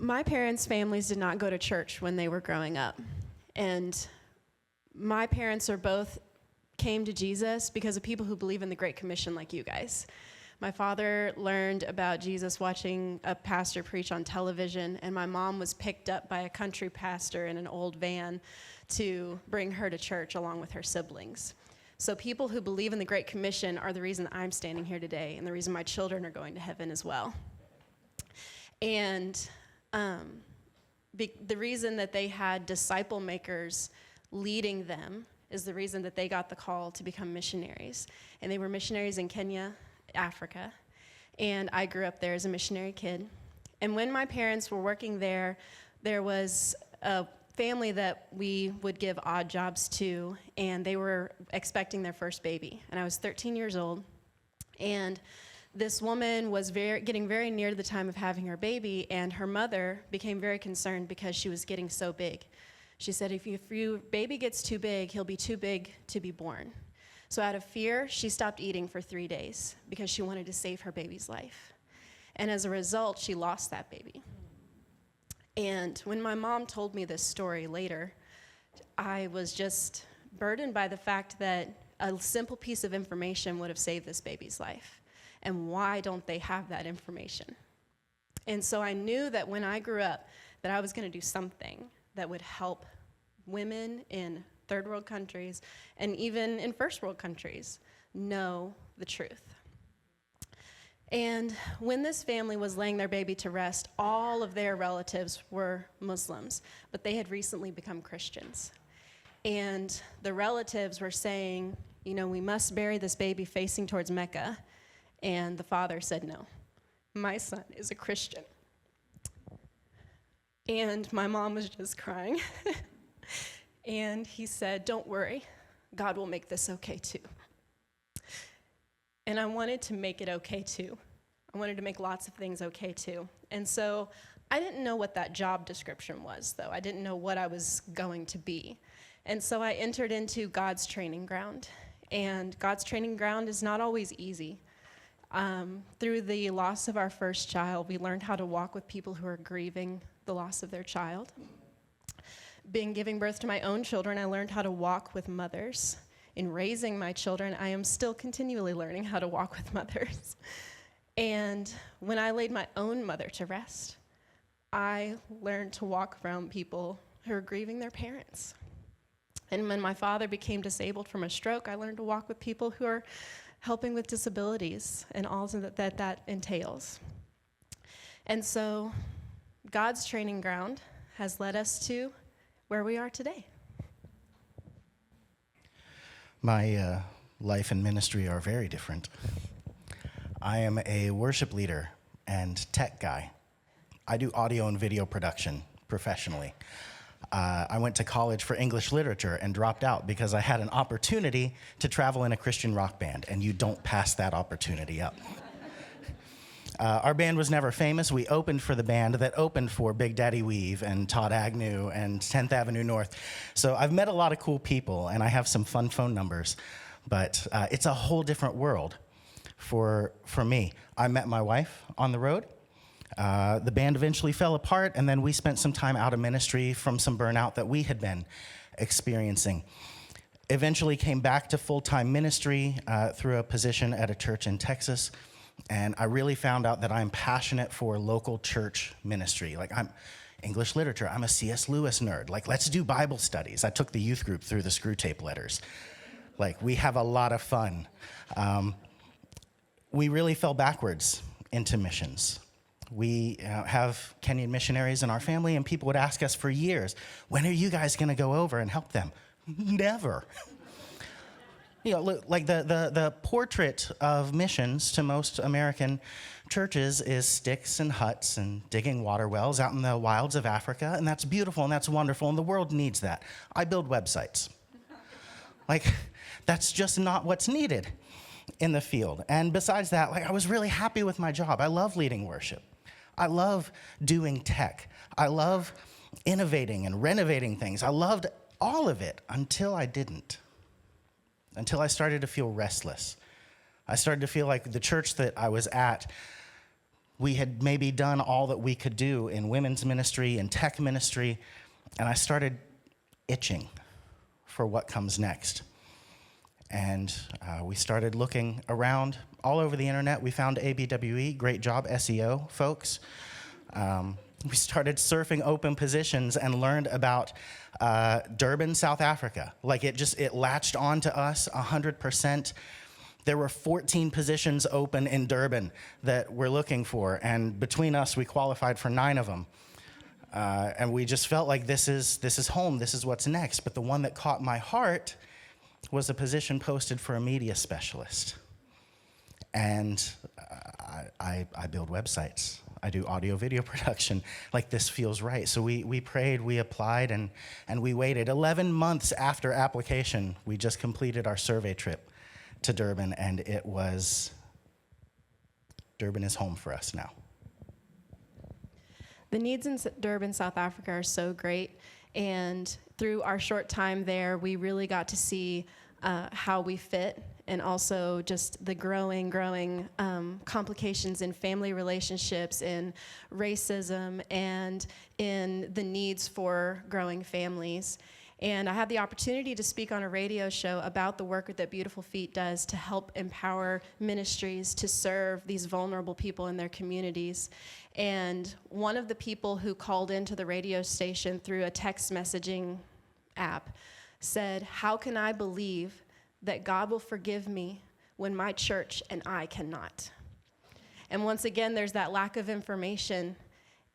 my parents' families did not go to church when they were growing up. And my parents are both came to Jesus because of people who believe in the Great Commission like you guys. My father learned about Jesus watching a pastor preach on television, and my mom was picked up by a country pastor in an old van to bring her to church along with her siblings. So people who believe in the Great Commission are the reason I'm standing here today and the reason my children are going to heaven as well. And the reason that they had disciple makers leading them is the reason that they got the call to become missionaries. And they were missionaries in Kenya, Africa. And I grew up there as a missionary kid. And when my parents were working there, there was a family that we would give odd jobs to, and they were expecting their first baby. And I was 13 years old. And this woman was getting very near to the time of having her baby, and her mother became very concerned because she was getting so big. She said, if your baby gets too big, he'll be too big to be born. So out of fear, she stopped eating for 3 days because she wanted to save her baby's life. And as a result, she lost that baby. And when my mom told me this story later, I was just burdened by the fact that a simple piece of information would have saved this baby's life. And why don't they have that information? And so I knew that when I grew up, that I was going to do something that would help women in third world countries and even in first world countries know the truth. And when this family was laying their baby to rest, all of their relatives were Muslims, but they had recently become Christians. And the relatives were saying, you know, we must bury this baby facing towards Mecca. And the father said, no, my son is a Christian. And my mom was just crying. And he said, don't worry, God will make this okay too. And I wanted to make it okay too. I wanted to make lots of things okay too. And so I didn't know what that job description was, though. I didn't know what I was going to be. And so I entered into God's training ground. And God's training ground is not always easy. Through the loss of our first child, we learned how to walk with people who are grieving the loss of their child. Being giving birth to my own children, I learned how to walk with mothers. In raising my children, I am still continually learning how to walk with mothers. And when I laid my own mother to rest, I learned to walk around people who are grieving their parents. And when my father became disabled from a stroke, I learned to walk with people who are helping with disabilities and all that entails. And so God's training ground has led us to where we are today. My life and ministry are very different. I am a worship leader and tech guy. I do audio and video production professionally. I went to college for English literature and dropped out because I had an opportunity to travel in a Christian rock band, and you don't pass that opportunity up. Our band was never famous. We opened for the band that opened for Big Daddy Weave and Todd Agnew and 10th Avenue North. So I've met a lot of cool people, and I have some fun phone numbers, but it's a whole different world for me. I met my wife on the road. The band eventually fell apart, and then we spent some time out of ministry from some burnout that we had been experiencing. Eventually came back to full-time ministry through a position at a church in Texas. And I really found out that I'm passionate for local church ministry. Like, I'm English literature. I'm a C.S. Lewis nerd. Like, let's do Bible studies. I took the youth group through the Screw Tape letters. Like, we have a lot of fun. We really fell backwards into missions. We have Kenyan missionaries in our family, and people would ask us for years, when are you guys going to go over and help them? Never. You know, look, like the portrait of missions to most American churches is sticks and huts and digging water wells out in the wilds of Africa, and that's beautiful and that's wonderful, and the world needs that. I build websites. Like, that's just not what's needed in the field. And besides that, like, I was really happy with my job. I love leading worship. I love doing tech. I love innovating and renovating things. I loved all of it until I didn't. Until I started to feel restless. I started to feel like the church that I was at We had maybe done all that we could do in women's ministry and tech ministry, and I started itching for what comes next. And we started looking around all over the internet. We found ABWE, great job, SEO folks. We started surfing open positions and learned about Durban, South Africa. Like it latched on to us 100%. There were 14 positions open in Durban that we're looking for, and between us, we qualified for 9 of them. And we just felt like this is home, this is what's next. But the one that caught my heart was a position posted for a media specialist. And I build websites. I do audio video production. Like, this feels right. So we prayed, we applied, and we waited. 11 months after application, we just completed our survey trip to Durban, and Durban is home for us now. The needs in Durban, South Africa are so great, and through our short time there, we really got to see how we fit, and also just the growing complications in family relationships, in racism, and in the needs for growing families. And I had the opportunity to speak on a radio show about the work that Beautiful Feet does to help empower ministries to serve these vulnerable people in their communities. And one of the people who called into the radio station through a text messaging app said, "How can I believe that God will forgive me when my church and I cannot?" And once again, there's that lack of information.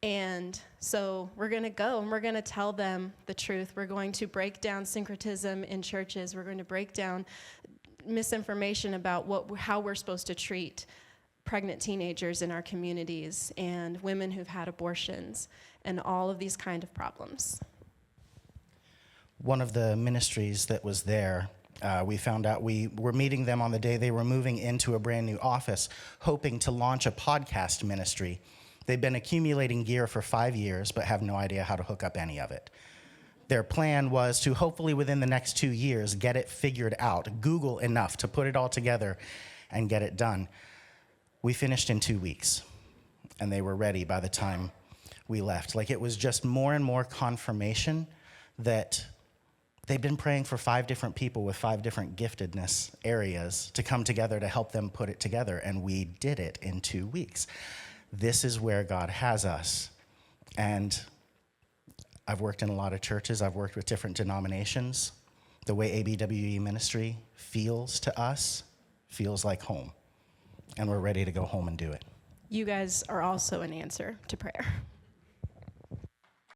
And so we're going to go and we're going to tell them the truth. We're going to break down syncretism in churches. We're going to break down misinformation about how we're supposed to treat pregnant teenagers in our communities and women who've had abortions and all of these kind of problems. One of the ministries that was there, we found out we were meeting them on the day they were moving into a brand new office, hoping to launch a podcast ministry. They've been accumulating gear for 5 years, but have no idea how to hook up any of it. Their plan was to hopefully within the next 2 years get it figured out, Google enough to put it all together and get it done. We finished in 2 weeks, and they were ready by the time we left. Like, it was just more and more confirmation that they've been praying for 5 different people with 5 different giftedness areas to come together to help them put it together, and we did it in 2 weeks. This is where God has us. And I've worked in a lot of churches. I've worked with different denominations. The way ABWE ministry feels to us feels like home. And we're ready to go home and do it. You guys are also an answer to prayer.